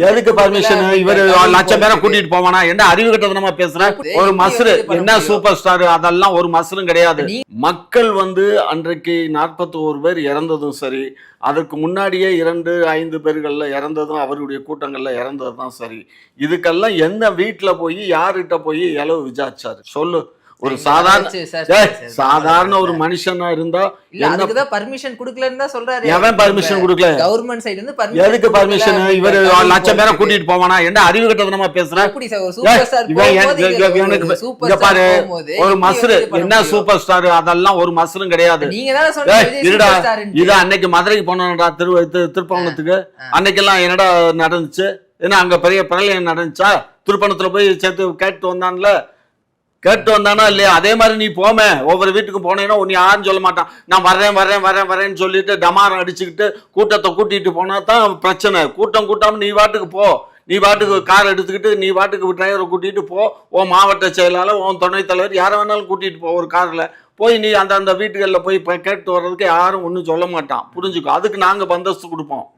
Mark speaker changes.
Speaker 1: எதுக்கு பர்மிஷன்? இவர் லட்சம் பேரை கூட்டிட்டு போவானா? என்ன அறிவு கட்டதனமா பேசுற? ஒரு மஸ்ரு என்ன சூப்பர் ஸ்டார், அதெல்லாம் ஒரு மஸ்ரும் கிடையாது. மக்கள் அன்றைக்கு 41 பேர் இறந்ததும் சரி, அதற்கு முன்னாடியே 2-5 பேர்கள்ல இறந்ததும் அவருடைய கூட்டங்கள்ல இறந்ததுதான் சரி. இதுக்கெல்லாம் எந்த வீட்டுல போய் யாருகிட்ட போய் எளவு விசாரிச்சாரு சொல்லு? ஒரு சாதாரண ஒரு மனுஷனா இருந்தா
Speaker 2: பர்மிஷன் கொடுக்கலன்னு தான் சொல்றாரு.
Speaker 1: எவன் பர்மிஷன் கொடுக்கல?
Speaker 2: கவர்மெண்ட் சைடுல இருந்து
Speaker 1: எதுக்கு பர்மிஷன்? இவர் லட்சம் பேரை கூட்டிட்டு போவானா? என்ன அறிவு கட்டதனமா பேசுற? பாரு, ஒரு மஸ்ரு என்ன சூப்பர் ஸ்டார், அதெல்லாம் ஒரு மஸ்ரும் கிடையாது. இது அன்னைக்கு மதுரைக்கு போனோம்டா, திருப்பவனத்துக்கு. அன்னைக்கெல்லாம் என்னடா நடந்துச்சு? ஏன்னா அங்க பெரிய பிரளயம் நடந்துச்சா? திருப்பணத்துல போய் சேர்த்து கேட்டு வந்தானா இல்லையா? அதே மாதிரி நீ போமே, ஒவ்வொரு வீட்டுக்கு போனேன்னா நீ யாரும் சொல்ல மாட்டான். நான் வரேன்னு சொல்லிட்டு டமாரம் அடிச்சுக்கிட்டு கூட்டத்தை கூட்டிட்டு போனா தான் பிரச்சனை. கூட்டம் நீ வாட்டுக்கு போ, நீ வாட்டுக்கு கார் எடுத்துக்கிட்டு நீ வாட்டுக்கு டிரைவரை கூட்டிட்டு போ, உன் மாவட்ட செயலாளர், உன் துணைத் தலைவர், யாரை வேணாலும் கூட்டிட்டு போ. ஒரு கார்ல போய் நீ அந்த வீட்டுகளில் போய் கேட்டு வர்றதுக்கு யாரும் ஒன்றும் சொல்ல மாட்டான். புரிஞ்சுக்கோ. அதுக்கு நாங்கள் பந்தோபஸ்து கொடுப்போம்.